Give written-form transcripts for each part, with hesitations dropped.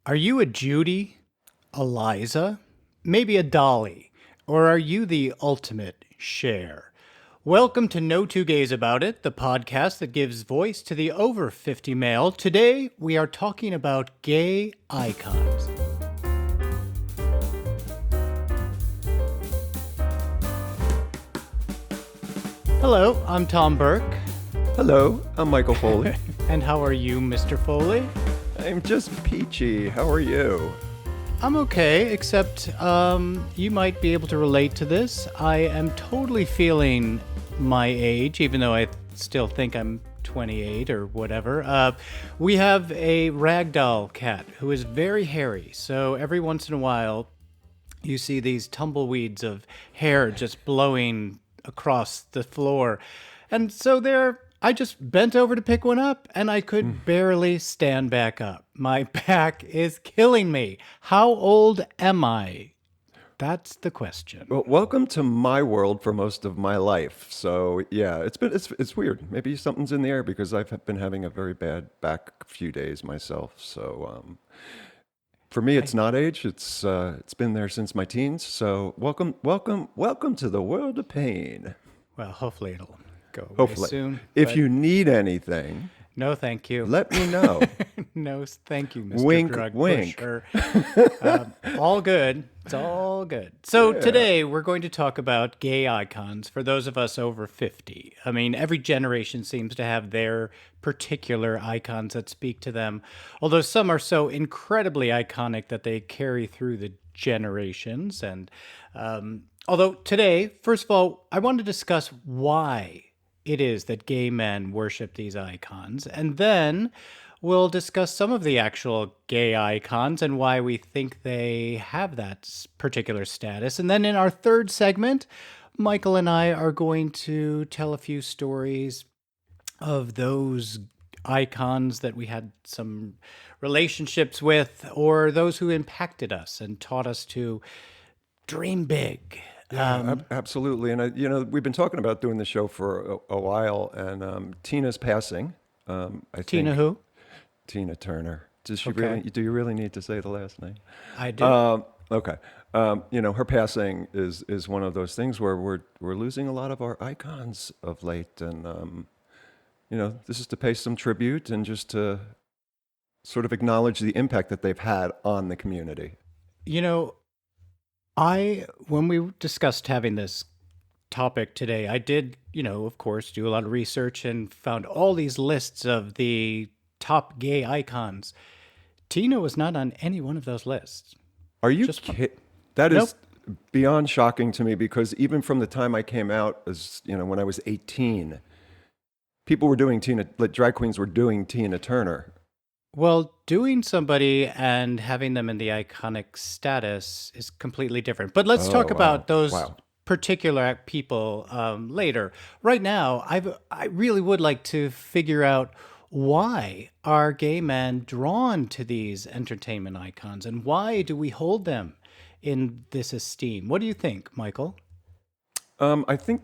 Are you a Judy, a Liza, maybe a Dolly, or are you the ultimate Cher? Welcome to No Two Gays About It, the podcast that gives voice to the over 50 male. Today we are talking about gay icons. Hello, I'm Tom Burke. Hello, I'm Michael Foley. And how are you, Mr. Foley? I'm just peachy. How are you? I'm okay, except you might be able to relate to this. I am totally feeling my age, even though I still think I'm 28 or whatever. We have a ragdoll cat who is very hairy, so every once in a while you see these tumbleweeds of hair just blowing across the floor. And so I just bent over to pick one up and I could barely stand back up. My back is killing me. How old am I? That's the question. Well, welcome to my world for most of my life. So yeah, it's weird. Maybe something's in the air because I've been having a very bad back few days myself. So for me, it's not age. It's been there since my teens. So welcome to the world of pain. Well, hopefully it'll go away Hopefully, soon. if you need anything, No, thank you. let me know. No, thank you, Mr. Wink, Drug wink. Pusher. All good. It's all good. So today we're going to talk about gay icons for those of us over 50. I mean, every generation seems to have their particular icons that speak to them, although some are so incredibly iconic that they carry through the generations. And although today, first of all, I want to discuss why it is that gay men worship these icons. And then we'll discuss some of the actual gay icons and why we think they have that particular status. And then in our third segment, Michael and I are going to tell a few stories of those icons that we had some relationships with or those who impacted us and taught us to dream big. Absolutely. And we've been talking about doing the show for a while, and Tina's passing. I Tina think who? Tina Turner. Does she Okay. really? Do you really need to say the last name? I do. Okay. Her passing is one of those things where we're losing a lot of our icons of late, and this is to pay some tribute and just to sort of acknowledge the impact that they've had on the community. You know, when we discussed having this topic today, I did, of course, do a lot of research and found all these lists of the top gay icons. Tina was not on any one of those lists. Are you Just kidding? That Nope. is beyond shocking to me because even from the time I came out as, when I was 18, people were doing drag queens were doing Tina Turner. Well, doing somebody and having them in the iconic status is completely different. But let's talk wow. about those Wow. particular people later. Right now, I really would like to figure out why are gay men drawn to these entertainment icons and why do we hold them in this esteem? What do you think, Michael? I think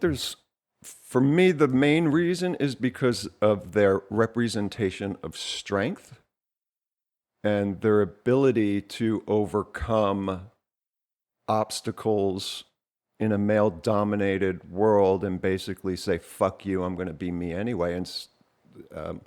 for me, the main reason is because of their representation of strength and their ability to overcome obstacles in a male-dominated world and basically say, fuck you, I'm going to be me anyway. And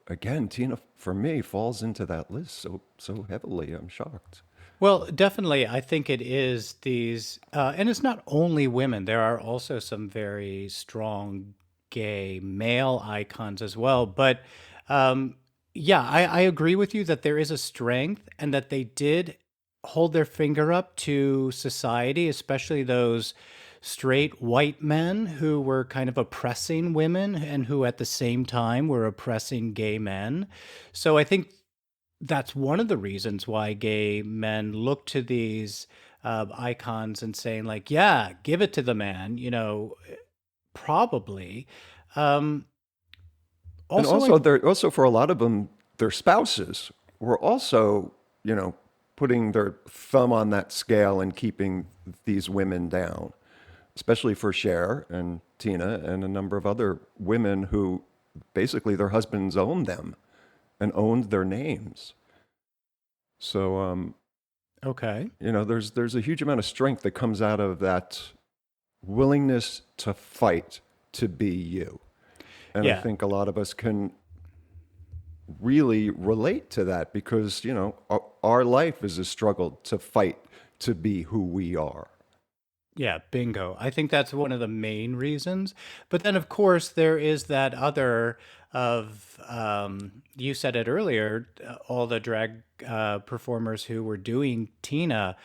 again, Tina, for me, falls into that list so heavily. I'm shocked. Well, definitely, I think it is these, and it's not only women. There are also some very strong gay male icons as well. But yeah, I agree with you that there is a strength and that they did hold their finger up to society, especially those straight white men who were kind of oppressing women and who at the same time were oppressing gay men. So I think that's one of the reasons why gay men look to these icons and saying like, yeah, give it to the man, probably. Um, And also, also, they're also for a lot of them, their spouses were also, putting their thumb on that scale and keeping these women down, especially for Cher and Tina and a number of other women who basically their husbands owned them and owned their names. So, Okay. there's a huge amount of strength that comes out of that willingness to fight to be you. And I Yeah. think a lot of us can really relate to that because, our life is a struggle to fight to be who we are. Yeah, bingo. I think that's one of the main reasons. But then, of course, there is that other of, you said it earlier, all the drag performers who were doing Tina,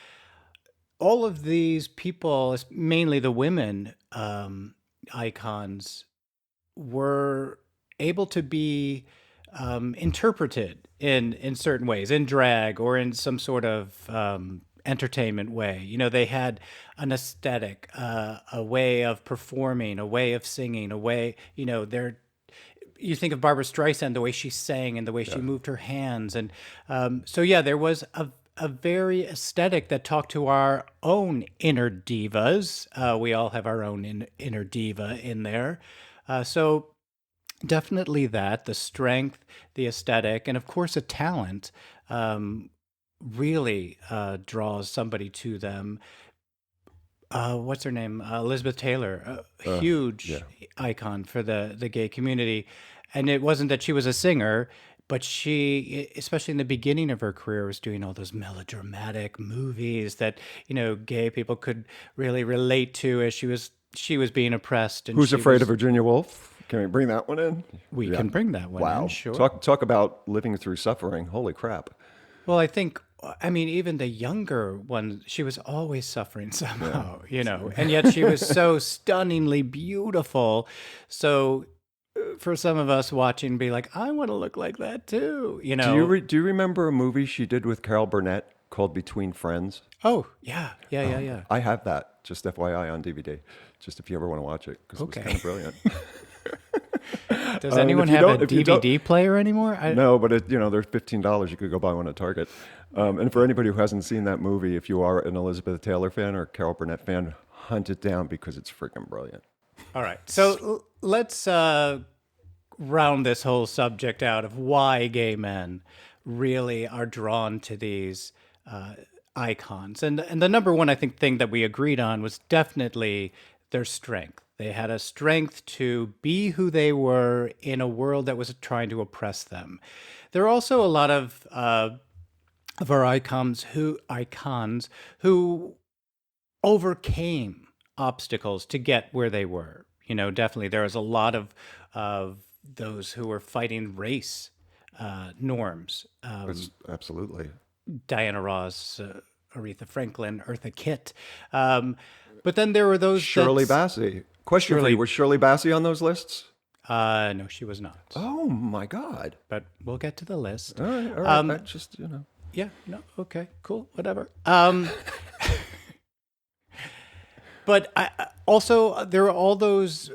all of these people, mainly the women icons, were able to be interpreted in certain ways, in drag or in some sort of entertainment way. They had an aesthetic, a way of performing, a way of singing, a way. They're you think of Barbara Streisand, the way she sang and the way she Yeah. moved her hands, and so yeah, there was a very aesthetic that talked to our own inner divas. We all have our own inner diva in there. So definitely that, the strength, the aesthetic, and of course a talent really draws somebody to them. What's her name? Elizabeth Taylor, a huge Yeah. icon for the gay community. And it wasn't that she was a singer, but she, especially in the beginning of her career, was doing all those melodramatic movies that, gay people could really relate to as she was being oppressed and Who's she Afraid of was. Virginia Woolf? Can we bring that one in? We Yeah. can bring that one in, Wow. sure. Talk about living through suffering. Holy crap. Well, I mean, even the younger one, she was always suffering somehow, and yet she was so stunningly beautiful. So for some of us watching, be like, I want to look like that too, Do you remember a movie she did with Carol Burnett called Between Friends? Oh, yeah, yeah, yeah, yeah. I have that, just FYI, on DVD, just if you ever want to watch it, because it was Okay. kind of brilliant. Does anyone if you have a don't- if you don't- DVD player anymore? No, but they're $15. You could go buy one at Target. And for anybody who hasn't seen that movie, if you are an Elizabeth Taylor fan or Carol Burnett fan, hunt it down because it's freaking brilliant. All right. So let's round this whole subject out of why gay men really are drawn to these icons. And the number one, I think, thing that we agreed on was definitely their strength. They had a strength to be who they were in a world that was trying to oppress them. There are also a lot of our icons who overcame obstacles to get where they were. Definitely there was a lot of those who were fighting race norms. Absolutely. Diana Ross, Aretha Franklin, Eartha Kitt. But then there were those Shirley Bassey. Question for Shirley- you: was Shirley Bassey on those lists? No, she was not. Oh my God! But we'll get to the list. All right, all right. I just Yeah, no, okay, cool, whatever. But also, there are all those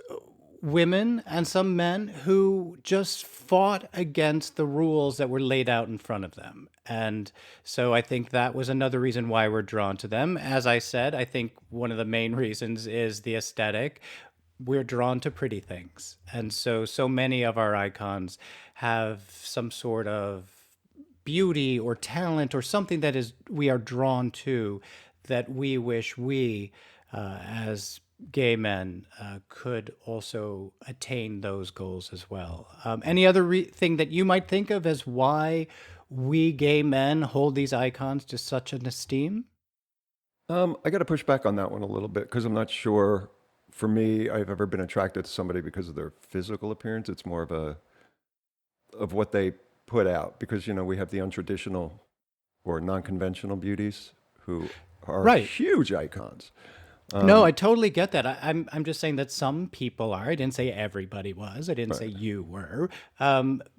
women and some men who just fought against the rules that were laid out in front of them. And so I think that was another reason why we're drawn to them. As I said, I think one of the main reasons is the aesthetic. We're drawn to pretty things. And so many of our icons have some sort of beauty or talent or something that is we are drawn to, that we wish we as gay men could also attain those goals as well. Any other thing that you might think of as why we gay men hold these icons to such an esteem? I got to push back on that one a little bit because I'm not sure. For me, I've ever been attracted to somebody because of their physical appearance. It's more of what they put out because we have the untraditional or non-conventional beauties who are Right. huge icons. No, I totally get that. I'm just saying that some people are. I didn't say everybody was. I didn't say you were.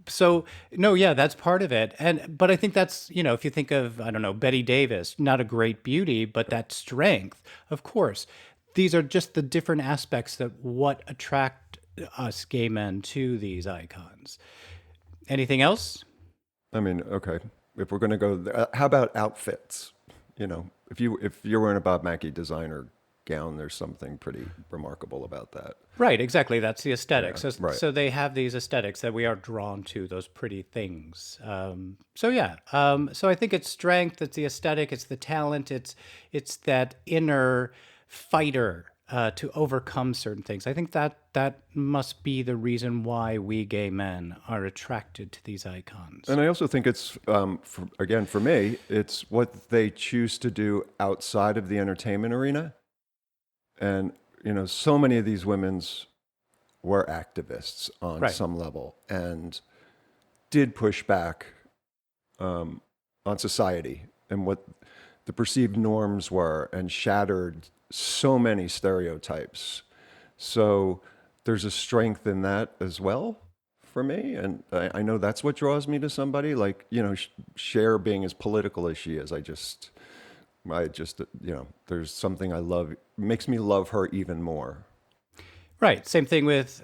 So no, yeah, that's part of it. But I think that's if you think of I don't know Betty Davis, not a great beauty, but that strength, of course. These are just the different aspects that what attract us gay men to these icons. Anything else? I mean, okay, if we're going to go, how about outfits? If you're wearing a Bob Mackie designer gown, there's something pretty remarkable about that. Right, exactly. That's the aesthetic. Yeah, right. So they have these aesthetics that we are drawn to, those pretty things. So yeah. So I think it's strength, it's the aesthetic, it's the talent, it's that inner fighter to overcome certain things. I think that must be the reason why we gay men are attracted to these icons. And I also think it's, again, for me, it's what they choose to do outside of the entertainment arena. And, so many of these women's were activists on Right. some level and did push back on society and what the perceived norms were and shattered so many stereotypes. So there's a strength in that as well for me. And I know that's what draws me to somebody like, Cher being as political as she is. There's something I love, makes me love her even more. Right. Same thing with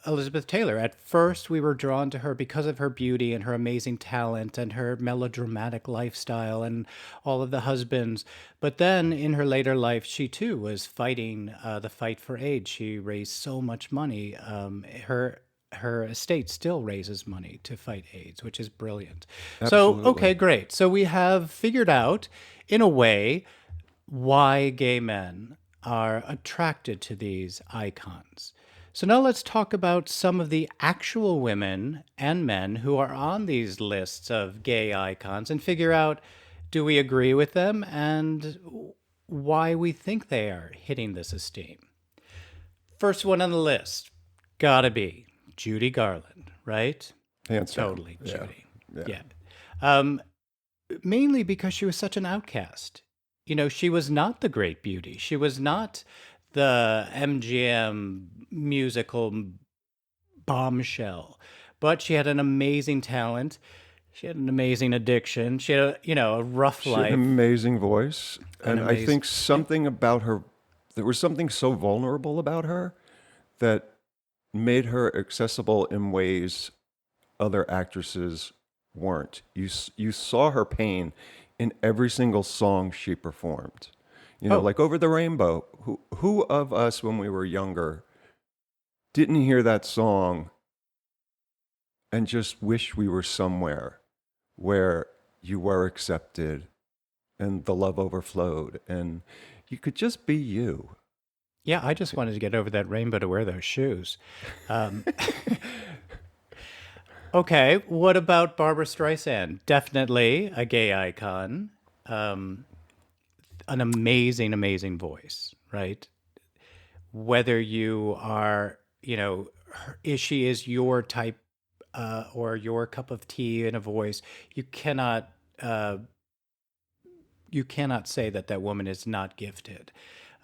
Elizabeth Taylor. At first, we were drawn to her because of her beauty and her amazing talent and her melodramatic lifestyle and all of the husbands. But then in her later life, she too was fighting the fight for AIDS. She raised so much money. Her estate still raises money to fight AIDS, which is brilliant. So, Absolutely. okay, great. So we have figured out, in a way, why gay men are attracted to these icons. So now let's talk about some of the actual women and men who are on these lists of gay icons and figure out, do we agree with them and why we think they are hitting this esteem. First one on the list, gotta be Judy Garland, right? Hands down. Totally, Yeah. Judy. Yeah. Yeah. Mainly because she was such an outcast. She was not the great beauty. She was not the MGM musical bombshell, but she had an amazing talent. She had an amazing addiction. She had a rough She had an life. amazing voice. An And I amazing, think something about her, there was something so vulnerable about her that made her accessible in ways other actresses weren't. You saw her pain in every single song she performed. oh, Like Over the Rainbow. Who of us when we were younger didn't hear that song and just wish we were somewhere where you were accepted and the love overflowed and you could just be you. yeah, I just wanted to get over that rainbow to wear those shoes. Um, okay, what about Barbara Streisand? Definitely a gay icon. Um, an amazing, amazing voice, right? Whether you are, she is your type or your cup of tea in a voice, uh, you cannot say that that woman is not gifted.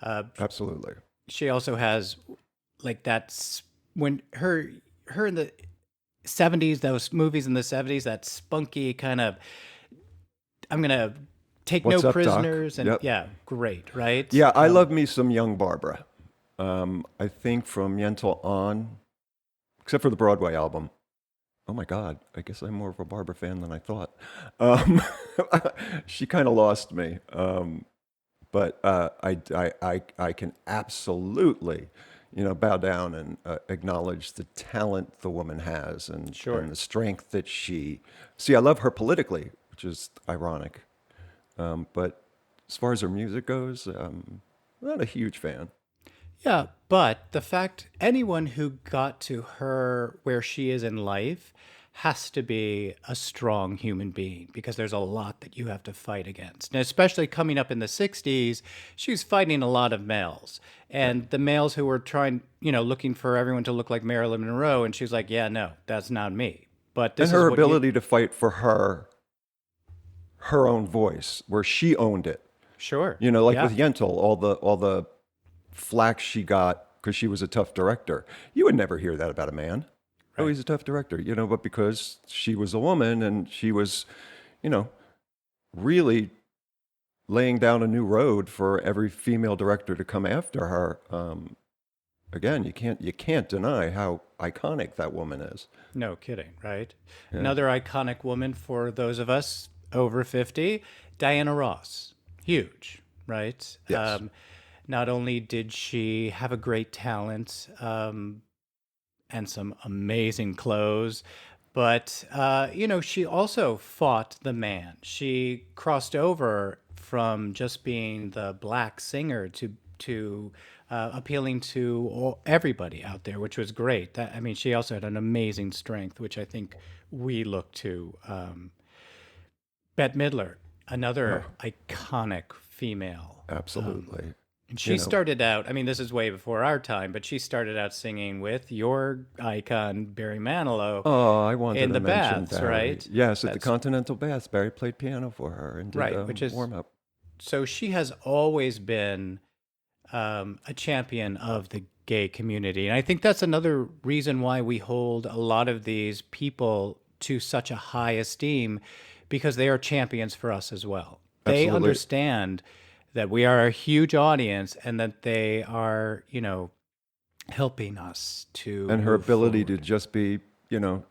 Uh, Absolutely. she also has like when her in the 70s, those movies in the 70s, that spunky kind of, I'm gonna take no What's up, Doc? prisoners, and Yep. yeah, great, right? Yeah, I love me some young Barbara. I think from Yentl on, except for the Broadway album. Oh my God, I guess I'm more of a Barbara fan than I thought. Um, she kind of lost me. But I can absolutely, bow down and acknowledge the talent the woman has Sure. and the strength that she. See, I love her politically, which is ironic. But as far as her music goes, not a huge fan. Yeah, but the fact anyone who got to her where she is in life has to be a strong human being because there's a lot that you have to fight against. And especially coming up in the 60s, she was fighting a lot of males. And the males who were trying, looking for everyone to look like Marilyn Monroe. And she's like, yeah, no, that's not me. But And this is her what you. ability to fight for her own voice, where she owned it. Sure. Like Yeah. with Yentl, all the flack she got because she was a tough director. You would never hear that about a man. Oh, Right. he's a tough director, but because she was a woman and she was, you know, really laying down a new road for every female director to come after her. Again, you can't deny how iconic that woman is. No kidding, right? Yeah. Another iconic woman for those of us over 50, Diana Ross. Huge, right? Yes. Not only did she have a great talent and some amazing clothes, but she also fought the man. She crossed over from just being the black singer to appealing to everybody out there, which was great. I mean, she also had an amazing strength, which I think we look to. Bette Midler, Oh, another iconic female. absolutely. And You she know, started out, I mean, this is way before our time, but she started out singing with your icon, Barry Manilow, oh, I wanted in to the mention baths, Barry. right? Yes, at the That's Continental Baths, Barry played piano for her and did right, which is warm up. so she has always been a champion of the gay community. And I think that's another reason why we hold a lot of these people to such a high esteem because they are champions for us as well. They Absolutely. understand that we are a huge audience and that they are, helping us to And her move ability to forward. just be,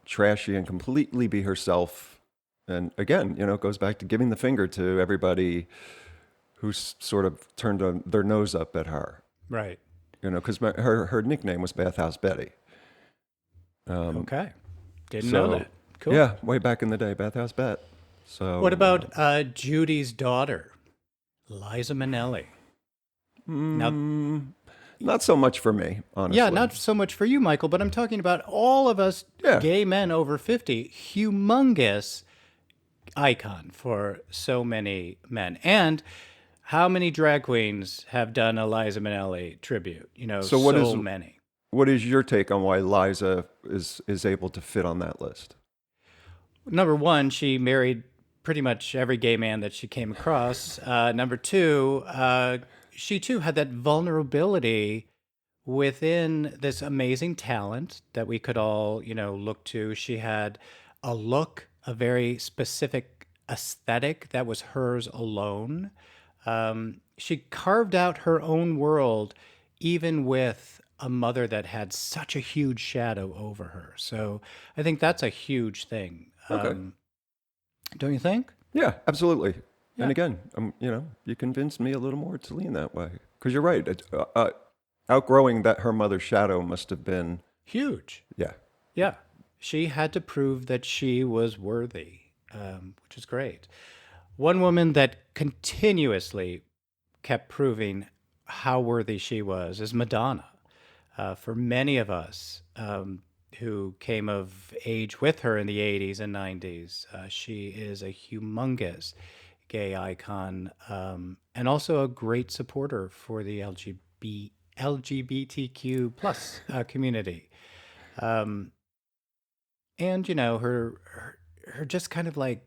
trashy and completely be herself. And again, it goes back to giving the finger to everybody who's sort of turned their nose up at her. Right. Because her nickname was Bathhouse Betty. Okay. Didn't know So, that. Cool. yeah, way back in the day, Bathhouse Bet. What So, about Judy's daughter, Liza Minnelli? Now, not so much for me, yeah, honestly. not so much for you, Michael, but I'm talking about all of us Yeah. gay men over 50. Humongous icon for so many men. And how many drag queens have done a Liza Minnelli tribute? So, So many. what is your take on why Liza is able to fit on that list? Number one, she married pretty much every gay man that she came across. Number two, she too had that vulnerability within this amazing talent that we could all, look to. She had a look, a very specific aesthetic that was hers alone. She carved out her own world, even with a mother that had such a huge shadow over her. So I think that's a huge thing. Okay. Don't you think? Yeah, absolutely. And Yeah. again, you convinced me a little more to lean that way. Because you're right. Outgrowing that her mother's shadow must have been, Huge. yeah. Yeah. She had to prove that she was worthy, which is great. One woman that continuously kept proving how worthy she was is Madonna. For many of us who came of age with her in the 80s and 90s, she is a humongous gay icon and also a great supporter for the LGBTQ plus community. And her just kind of like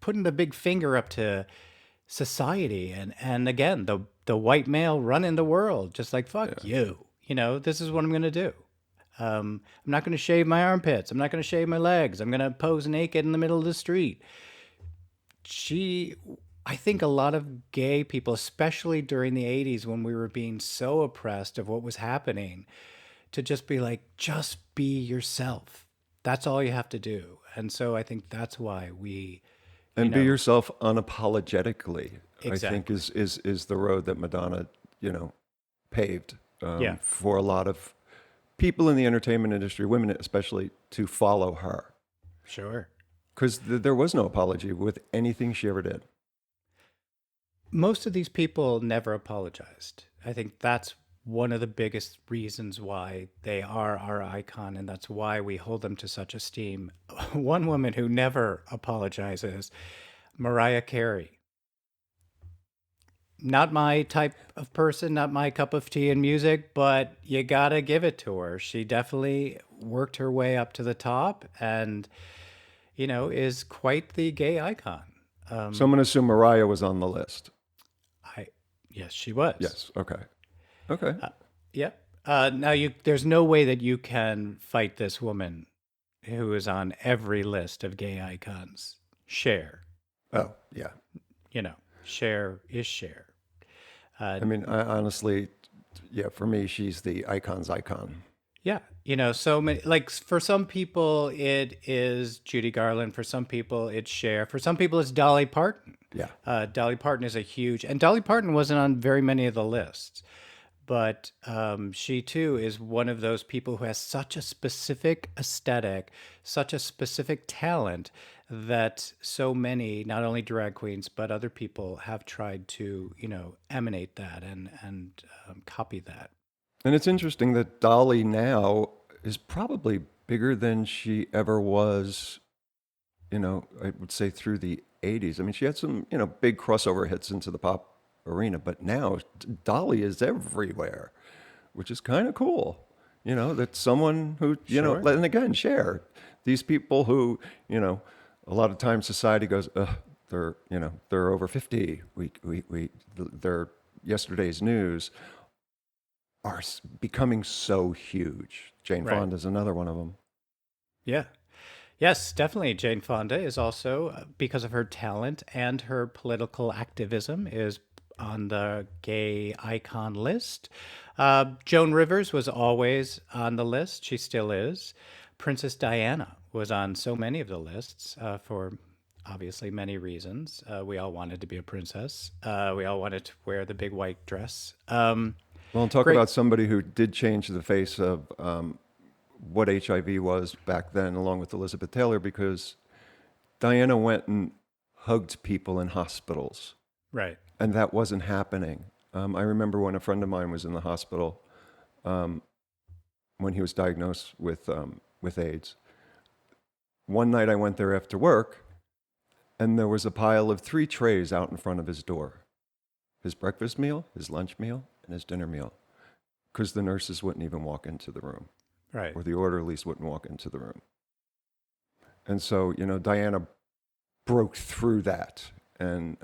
putting the big finger up to society and again the white male running the world just like fuck you, this is what I'm gonna do. I'm not gonna shave my armpits, I'm not gonna shave my legs, I'm gonna pose naked in the middle of the street. I think a lot of gay people, especially during the 80s when we were being so oppressed of what was happening, to just be like, just be yourself. That's all you have to do. And so I think that's why we, you And be know, yourself unapologetically, I think exactly. is the road that Madonna, paved Yeah, for a lot of people in the entertainment industry, women especially, to follow her. sure. Because there was no apology with anything she ever did. Most of these people never apologized. I think that's one of the biggest reasons why they are our icon, and that's why we hold them to such esteem. One woman who never apologizes, Mariah Carey. Not my type of person, not my cup of tea in music, but you gotta give it to her. She definitely worked her way up to the top and, is quite the gay icon. So I'm going to assume Mariah was on the list. I, yes, she was. Yes. Okay. Okay. Yeah. Now there's no way that you can fight this woman who is on every list of gay icons. Cher, Oh, yeah. Cher is Cher. I mean, I honestly, yeah, for me, she's the icon's icon. Yeah, so many. Like for some people, it is Judy Garland. For some people, it's Cher. For some people, it's Dolly Parton. Yeah. Dolly Parton is a huge, and Dolly Parton wasn't on very many of the lists, but she too is one of those people who has such a specific aesthetic, such a specific talent that so many, not only drag queens but other people, have tried to, emanate that and copy that. And it's interesting that Dolly now is probably bigger than she ever was, I would say through the 80s. I mean, she had some, big crossover hits into the pop arena, but now Dolly is everywhere, which is kind of cool. That someone who, Sure. and again, Cher, these people who, a lot of times society goes, ugh, they're over 50. They're yesterday's news are becoming so huge. Jane Right. Fonda's another one of them. Yeah. Yes, definitely. Jane Fonda is also, because of her talent and her political activism, is on the gay icon list. Joan Rivers was always on the list. She still is. Princess Diana was on so many of the lists for obviously many reasons. We all wanted to be a princess. We all wanted to wear the big white dress. Well, and talk Great. about somebody who did change the face of what HIV was back then, along with Elizabeth Taylor, because Diana went and hugged people in hospitals, Right. and that wasn't happening. I remember when a friend of mine was in the hospital when he was diagnosed with AIDS. One night I went there after work, and there was a pile of 3 trays out in front of his door. His breakfast meal, his lunch meal, and his dinner meal, because the nurses wouldn't even walk into the room, Right. or the orderlies wouldn't walk into the room. And so, Diana broke through that and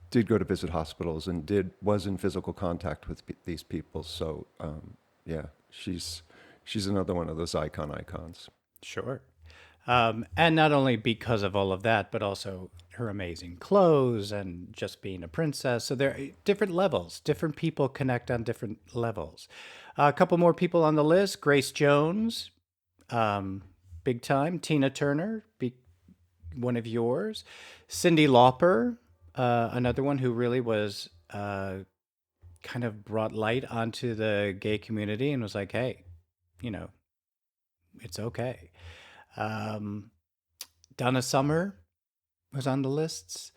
did go to visit hospitals and was in physical contact with these people. So, yeah, she's another one of those icons. Sure. And not only because of all of that, but also her amazing clothes and just being a princess. So there are different levels. Different people connect on different levels. A couple more people on the list. Grace Jones, big time. Tina Turner, one of yours. Cyndi Lauper, another one who really was kind of brought light onto the gay community and was like, hey, it's okay. Donna Summer was on the lists.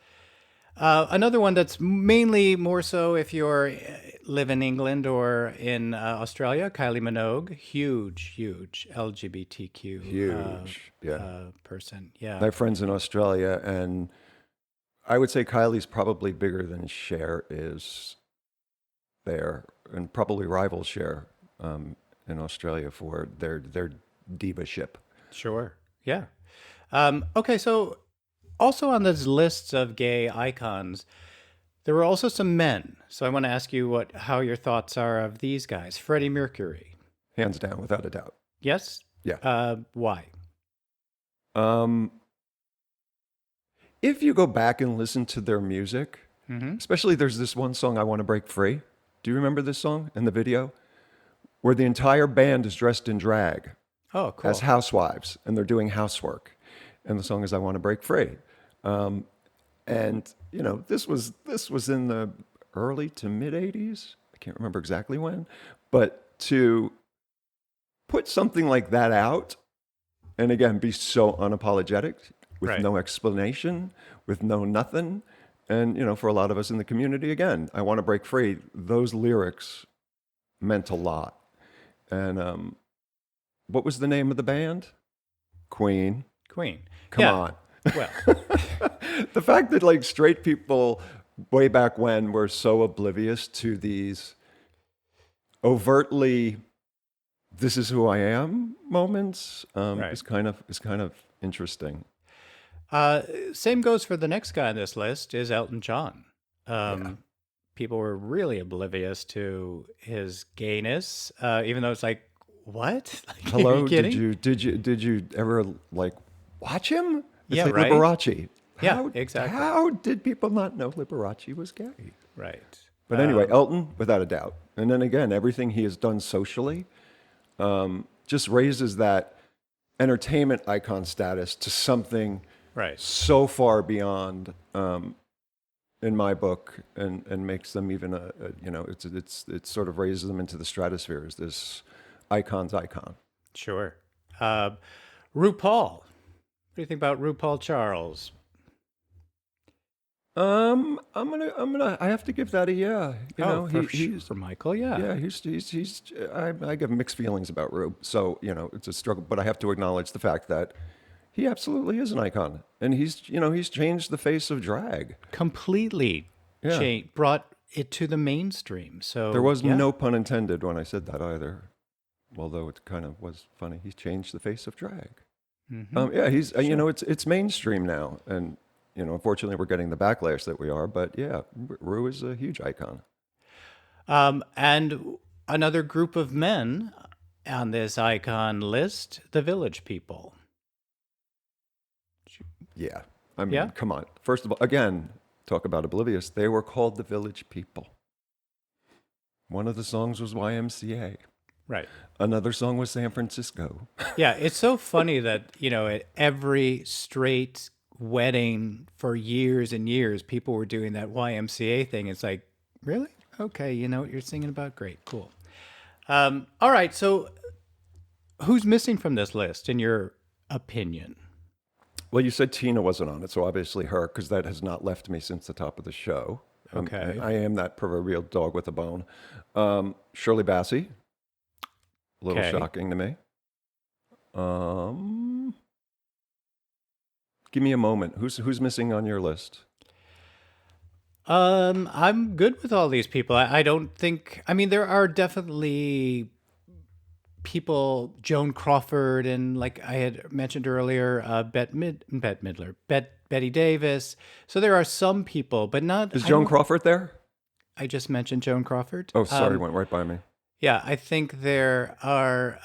Another one that's mainly more so if you're live in England or in Australia, Kylie Minogue, huge LGBTQ Huge, yeah. person. I Yeah, have friends in Australia, and I would say Kylie's probably bigger than Cher is there, and probably rivals Cher in Australia for their diva-ship. sure. Yeah. Okay, so also on those lists of gay icons, there were also some men. So I want to ask you how your thoughts are of these guys. Freddie Mercury. Hands down, without a doubt. Yes? Yeah. Why? If you go back and listen to their music, especially there's this one song, I Want to Break Free. Do you remember this song in the video? Where the entire band is dressed in drag Oh, cool. as housewives, and they're doing housework. And the song is I Want to Break Free. And, this was in the early to mid 80s. I can't remember exactly when. But to put something like that out, and again, be so unapologetic, with Right. no explanation, with no nothing. And, for a lot of us in the community, again, I Want to Break Free, those lyrics meant a lot. And what was the name of the band? Queen. Come Yeah. on. Well, The fact that straight people way back when were so oblivious to these overtly "this is who I am" moments Right. is kind of interesting. same goes for the next guy on this list is Elton John. Yeah. People were really oblivious to his gayness, even though it's like, what? Like, are Hello, you kidding? did you ever watch him? It's Yeah, like right? Liberace. Yeah, How, exactly. How did people not know Liberace was gay? Right. But anyway, Elton, without a doubt. And then again, everything he has done socially just raises that entertainment icon status to something Right. so far beyond, in my book, and makes them even it sort of raises them into the stratosphere as this icon's icon. Sure. Uh, RuPaul. What do you think about RuPaul Charles? I have to give that a yeah. Oh, for He's sure, Michael. Yeah. yeah, I have mixed feelings about Rube. So, it's a struggle, but I have to acknowledge the fact that he absolutely is an icon. And he's changed the face of drag. Completely Yeah. brought it to the mainstream. There So was yeah. no pun intended when I said that either. Although it kind of was funny. He's changed the face of drag. Yeah, he's it's mainstream now, and unfortunately we're getting the backlash that we are. But yeah, Rue is a huge icon. And another group of men on this icon list, the Village People. Yeah, I mean, Yeah? come on. First of all, again, talk about oblivious. They were called the Village People. One of the songs was YMCA. Right. Another song was San Francisco. Yeah, it's so funny that, at every straight wedding for years and years, people were doing that YMCA thing. It's like, really? Okay, you know what you're singing about? Great, cool. All right, so who's missing from this list, in your opinion? Well, you said Tina wasn't on it, so obviously her, because that has not left me since the top of the show. Okay. I am that proverbial dog with a bone. Shirley Bassey, a little Okay. shocking to me. Give me a moment. Who's missing on your list? I'm good with all these people. I don't think, I mean, there are definitely people, Joan Crawford, and like I had mentioned earlier, Betty Davis. So there are some people, but not. Is Joan Crawford there? I just mentioned Joan Crawford. Oh, sorry, went right by me. Yeah, I think there are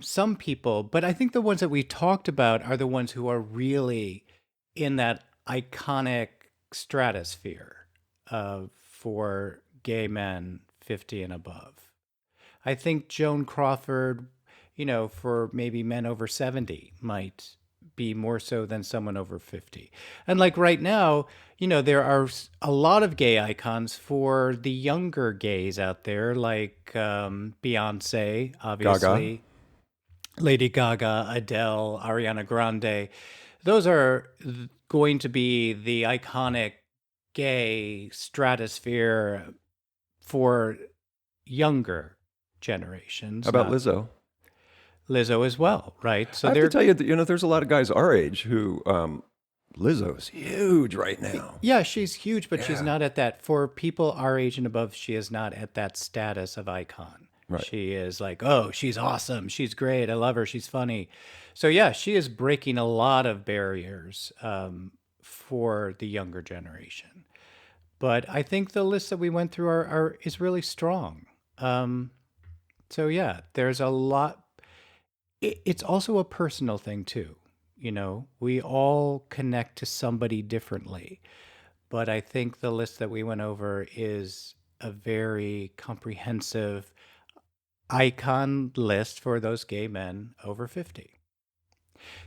some people, but I think the ones that we talked about are the ones who are really in that iconic stratosphere for gay men 50 and above. I think Joan Crawford, for maybe men over 70 might be more so than someone over 50. And like right now, there are a lot of gay icons for the younger gays out there, like Beyonce, obviously, Lady Gaga, Adele, Ariana Grande. Those are going to be the iconic gay stratosphere for younger generations. How about Lizzo? Lizzo as well, right? So I have to tell you that there's a lot of guys our age who Lizzo's huge right now. Yeah, she's huge, but she's Yeah. not at that. For people our age and above, she is not at that status of icon. Right. She is like, oh, she's awesome, she's great, I love her, she's funny. So yeah, she is breaking a lot of barriers for the younger generation. But I think the list that we went through is really strong. So yeah, there's a lot. It's also a personal thing too. We all connect to somebody differently. But I think the list that we went over is a very comprehensive icon list for those gay men over 50.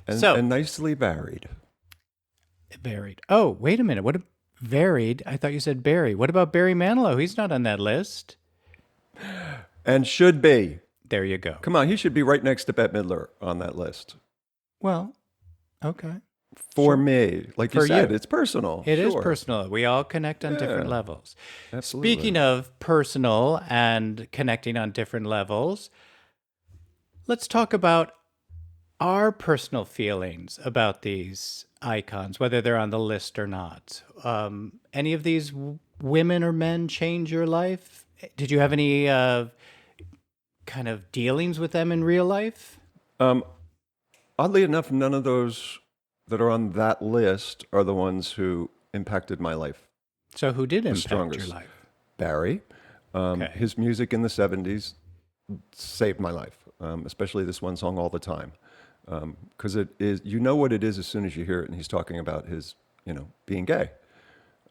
And nicely varied. Varied. Oh, wait a minute. What varied? I thought you said Barry. What about Barry Manilow? He's not on that list. And should be. There you go. Come on, he should be right next to Bette Midler on that list. Well, okay. For me, like you For said, you. it's personal. It is Sure. personal. We all connect on different Yeah. levels. Absolutely. Speaking of personal and connecting on different levels, let's talk about our personal feelings about these icons, whether they're on the list or not. Any of these women or men change your life? Did you have any kind of dealings with them in real life? Oddly enough, none of those that are on that list are the ones who impacted my life. So who did impact strongest. your life? Barry, Okay. his music in the 70s saved my life, especially this one song, All the Time. Because it is, what it is as soon as you hear it, and he's talking about his, being gay.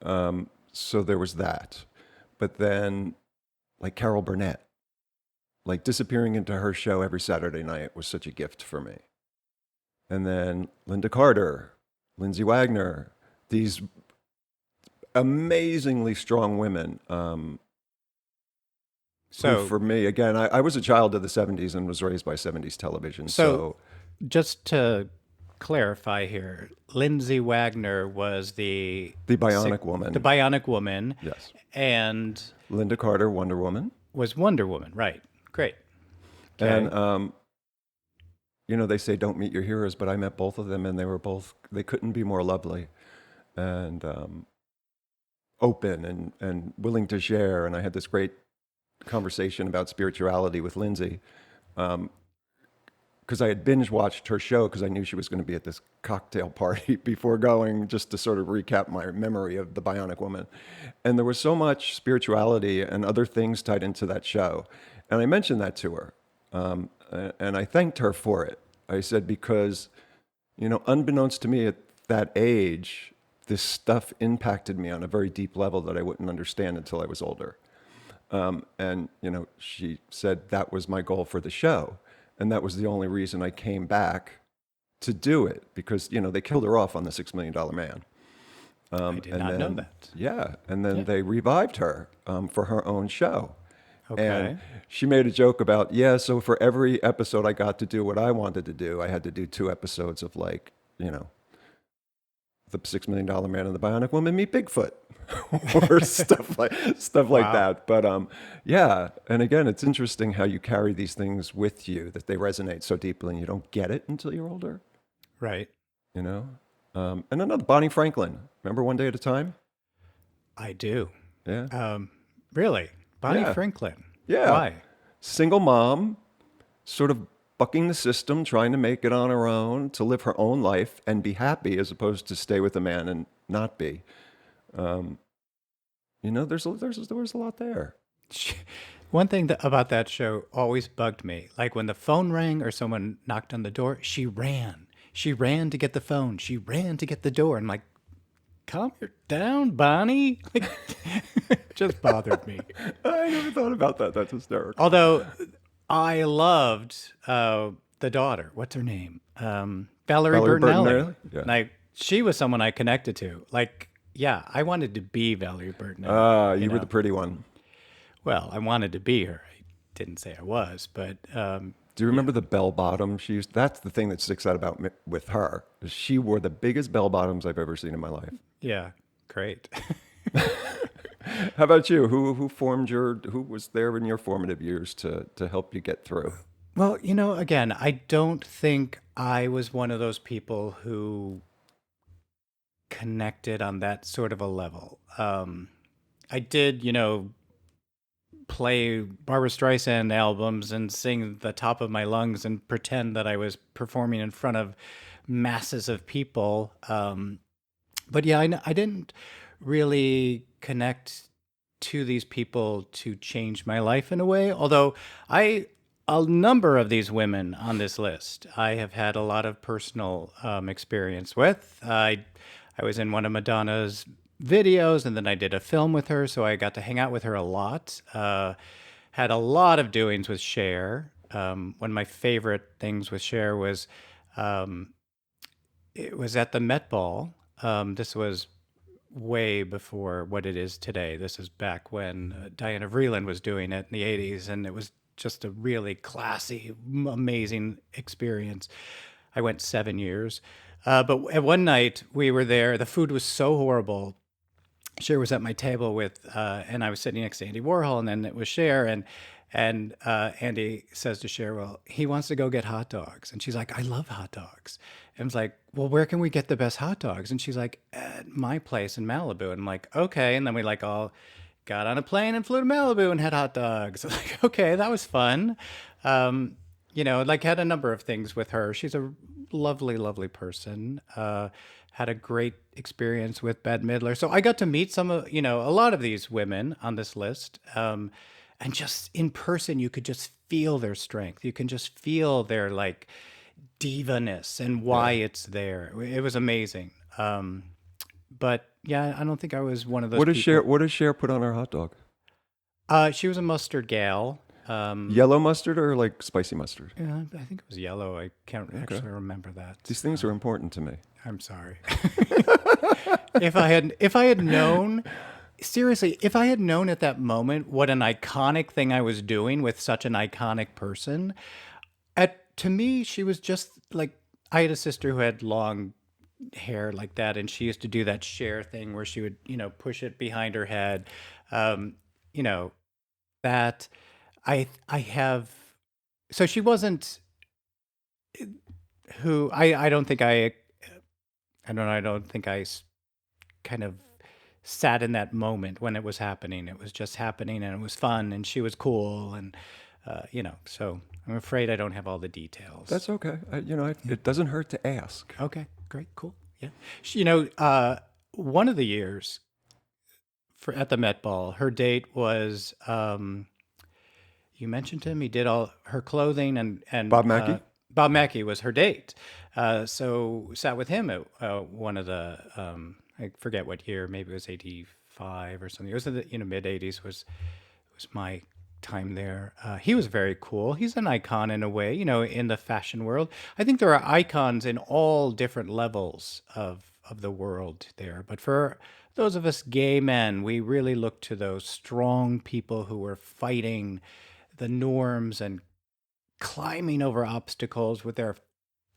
So there was that. But then, like Carol Burnett, like disappearing into her show every Saturday night was such a gift for me. And then Linda Carter, Lindsay Wagner, these amazingly strong women. Who, So, for me, again, I was a child of the 70s and was raised by 70s television. so So just to clarify here, Lindsay Wagner was the sick, Bionic the Woman, Bionic Woman, yes. and Linda Carter, Wonder Woman. was Wonder Woman, right? Great. And, Okay. they say don't meet your heroes, but I met both of them and they couldn't be more lovely and open and willing to share. And I had this great conversation about spirituality with Lindsay because I had binge watched her show because I knew she was going to be at this cocktail party before going, just to sort of recap my memory of the Bionic Woman. And there was so much spirituality and other things tied into that show. And I mentioned that to her. And I thanked her for it. I said, because, unbeknownst to me at that age, this stuff impacted me on a very deep level that I wouldn't understand until I was older. And, she said that was my goal for the show. And that was the only reason I came back to do it because, they killed her off on the $6 Million Man. I did not know that. Yeah. And then Yeah. they revived her for her own show. Okay. And she made a joke about, so for every episode I got to do what I wanted to do, I had to do 2 episodes of the $6 Million Man and the Bionic Woman meet Bigfoot or stuff like Wow. that. But yeah. And again, it's interesting how you carry these things with you, that they resonate so deeply and you don't get it until you're older, Right. And another, Bonnie Franklin. Remember One Day at a Time? I do. Yeah. Really? Bonnie Yeah. Franklin. Yeah. Why? Single mom, sort of bucking the system, trying to make it on her own, to live her own life and be happy as opposed to stay with a man and not be. There was a lot there. One thing about that show always bugged me. Like when the phone rang or someone knocked on the door, she ran. She ran to get the phone. She ran to get the door. I'm like, calm down, Bonnie. Like, it just bothered me. I never thought about that. That's hysterical. Although I loved the daughter. What's her name? Valerie Valerie Bertinelli. Bertinelli? Yeah. Like, she was someone I connected to. Like, yeah, I wanted to be Valerie Bertinelli. You were the pretty one. Well, I wanted to be her. I didn't say I was, but Do you remember the bell bottom she used? That's the thing that sticks out about me with her. Is she wore the biggest bell bottoms I've ever seen in my life. yeah, great. How about you? Who was there in your formative years to help you get through? Well, again, I don't think I was one of those people who connected on that sort of a level. I did, play Barbara Streisand albums and sing the top of my lungs and pretend that I was performing in front of masses of people. But yeah, I didn't really connect to these people to change my life in a way. Although a number of these women on this list, I have had a lot of personal experience with. I was in one of Madonna's videos, and then I did a film with her, so I got to hang out with her a lot. Had a lot of doings with Cher. One of my favorite things with Cher was it was at the Met Ball. This was way before what it is today. This is back when Diana Vreeland was doing it in the 80s, and it was just a really classy, amazing experience. I went 7 years. But at one night we were there. The food was so horrible. Cher was at my table and I was sitting next to Andy Warhol, and then it was Cher, and Andy says to Cher, well, he wants to go get hot dogs. And she's like, I love hot dogs. And I was like, well, where can we get the best hot dogs? And she's like, at my place in Malibu. And I'm like, okay. And then we all got on a plane and flew to Malibu and had hot dogs. I'm like, okay, that was fun. Had a number of things with her. She's a lovely, lovely person. Had a great experience with Bette Midler. So I got to meet a lot of these women on this list. And just in person, you could just feel their strength. You can just feel their diva-ness and why it's there. It was amazing. But yeah, I don't think I was one of those people. What does Cher put on her hot dog? She was a mustard gal. Yellow mustard or like spicy mustard? Yeah, I think it was yellow. I can't actually remember that. These things are important to me. I'm sorry. If I had known, seriously, if I had known at that moment what an iconic thing I was doing with such an iconic person, to me, she was just like, I had a sister who had long hair like that, and she used to do that Cher thing where she would, push it behind her head. Um, you know, that I have. So she wasn't who I don't think I don't know. I don't think kind of sat in that moment when it was happening. It was just happening, and it was fun, and she was cool, and So I'm afraid I don't have all the details. That's okay. It doesn't hurt to ask. Okay, great, cool, yeah. One of the years at the Met Ball, her date was you mentioned him. He did all her clothing, and Bob Mackie? Bob Mackie was her date. So sat with him at one of the I forget what year, maybe it was 85 or something. It was in the mid 80s was my time there. He was very cool. He's an icon in a way, in the fashion world. I think there are icons in all different levels of the world there. But for those of us gay men, we really look to those strong people who were fighting the norms and climbing over obstacles with their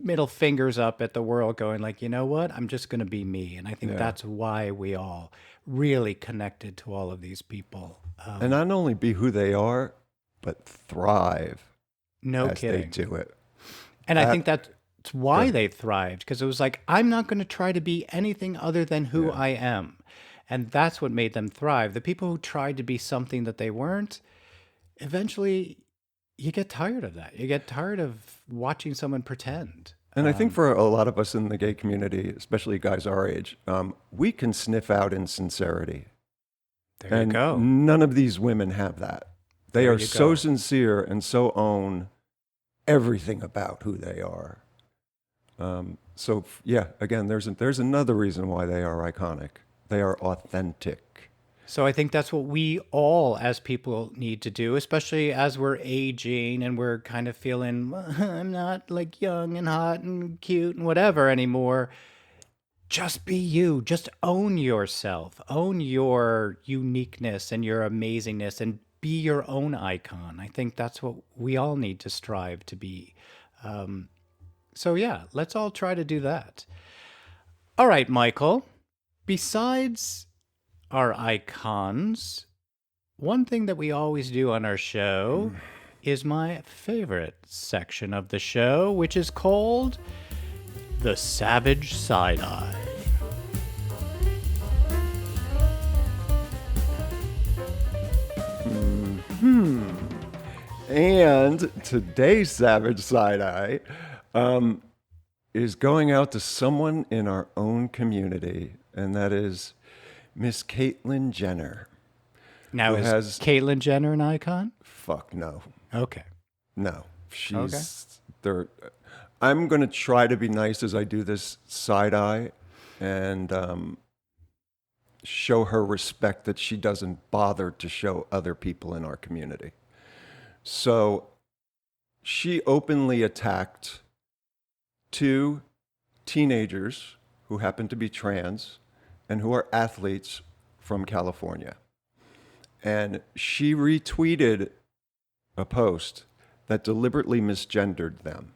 middle fingers up at the world, going like, you know what, I'm just going to be me. And I think that's why we all really connected to all of these people. And not only be who they are, but thrive No as kidding. they do it. And I think that's why they thrived, because it was like, I'm not going to try to be anything other than who I am. And that's what made them thrive. The people who tried to be something that they weren't, eventually you get tired of that. You get tired of watching someone pretend. And I think for a lot of us in the gay community, especially guys our age, we can sniff out insincerity. There you go. None of these women have that. They are so sincere and so own everything about who they are. Again, there's another reason why they are iconic. They are authentic. So I think that's what we all as people need to do, especially as we're aging and we're kind of feeling, well, I'm not like young and hot and cute and whatever anymore. Just be you. Just own yourself. Own your uniqueness and your amazingness, and be your own icon. I think that's what we all need to strive to be. Let's all try to do that. All right, Michael. Besides our icons, one thing that we always do on our show is my favorite section of the show, which is called The Savage Side-Eye. And today's Savage Side-Eye is going out to someone in our own community, and that is Miss Caitlyn Jenner. Now, is Caitlyn Jenner an icon? Fuck no. Okay. No. She's there. I'm going to try to be nice as I do this side-eye and show her respect that she doesn't bother to show other people in our community. So she openly attacked 2 teenagers who happen to be trans and who are athletes from California. And she retweeted a post that deliberately misgendered them.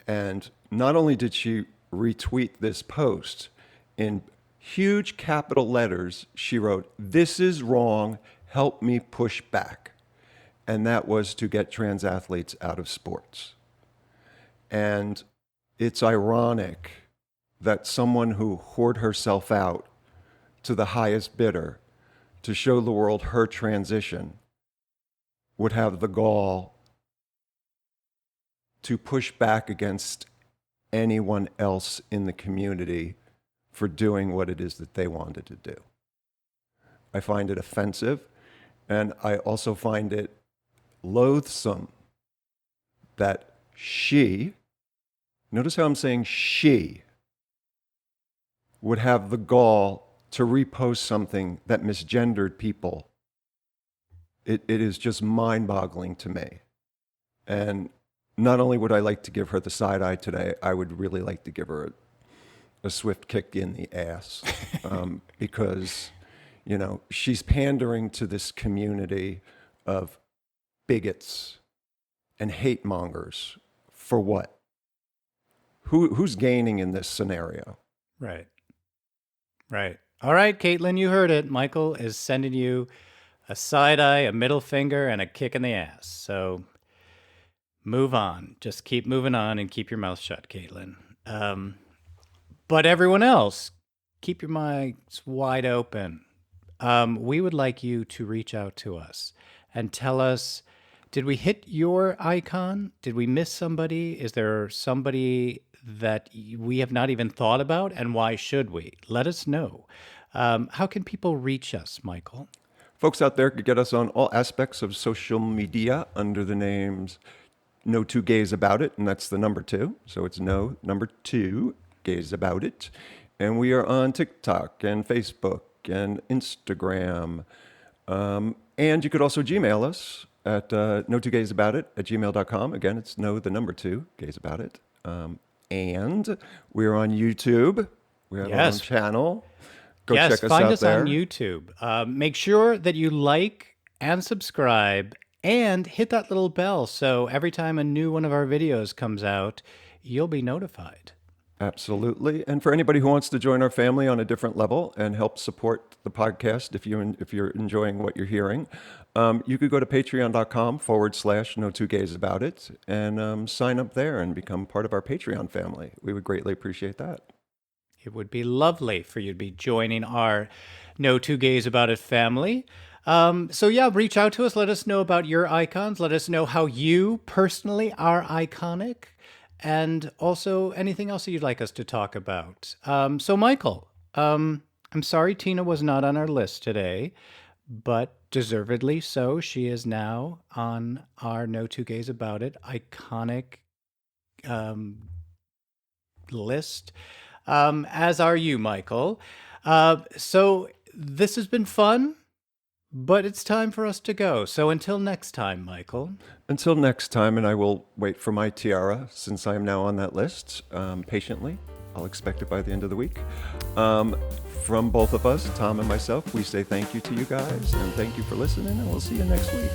And not only did she retweet this post, in huge capital letters, she wrote, "This is wrong, help me push back." And that was to get trans athletes out of sports. And it's ironic that someone who whored herself out to the highest bidder to show the world her transition would have the gall to push back against anyone else in the community for doing what it is that they wanted to do. I find it offensive, and I also find it loathsome that she, notice how I'm saying she, would have the gall to repost something that misgendered people. It is just mind-boggling to me. And not only would I like to give her the side eye today, I would really like to give her a swift kick in the ass because, she's pandering to this community of bigots and hate mongers for what? Who's gaining in this scenario? Right. Right. All right, Caitlin, you heard it. Michael is sending you a side eye, a middle finger, and a kick in the ass. So move on. Just keep moving on and keep your mouth shut, Caitlin. But everyone else, keep your minds wide open. We would like you to reach out to us and tell us, did we hit your icon? Did we miss somebody? Is there somebody that we have not even thought about? And why should we? Let us know. How can people reach us, Michael? Folks out there could get us on all aspects of social media under the names No Two Gays About It, and that's the number 2. So it's no number 2 Gays About It. And we are on TikTok and Facebook and Instagram. And you could also Gmail us at no2gaysabout@gmail.com. Again, it's no the number 2 Gays About It. And we're on YouTube. We have our own channel. Go check us find out us there. on YouTube. Make sure that you like and subscribe and hit that little bell so every time a new one of our videos comes out, you'll be notified. Absolutely. And for anybody who wants to join our family on a different level and help support the podcast, if you're enjoying what you're hearing, you could go to patreon.com/no2gaysabout and sign up there and become part of our Patreon family. We would greatly appreciate that. It would be lovely for you to be joining our No Two Gays About It family. So yeah, reach out to us. Let us know about your icons. Let us know how you personally are iconic. And also anything else that you'd like us to talk about. So Michael, I'm sorry Tina was not on our list today, but deservedly so. She is now on our No Two Gays About It iconic list, as are you, Michael. So this has been fun, but it's time for us to go. So until next time, Michael. Until next time, and I will wait for my tiara since I am now on that list patiently. I'll expect it by the end of the week. From both of us, Tom and myself, we say thank you to you guys, and thank you for listening, and we'll see you next week.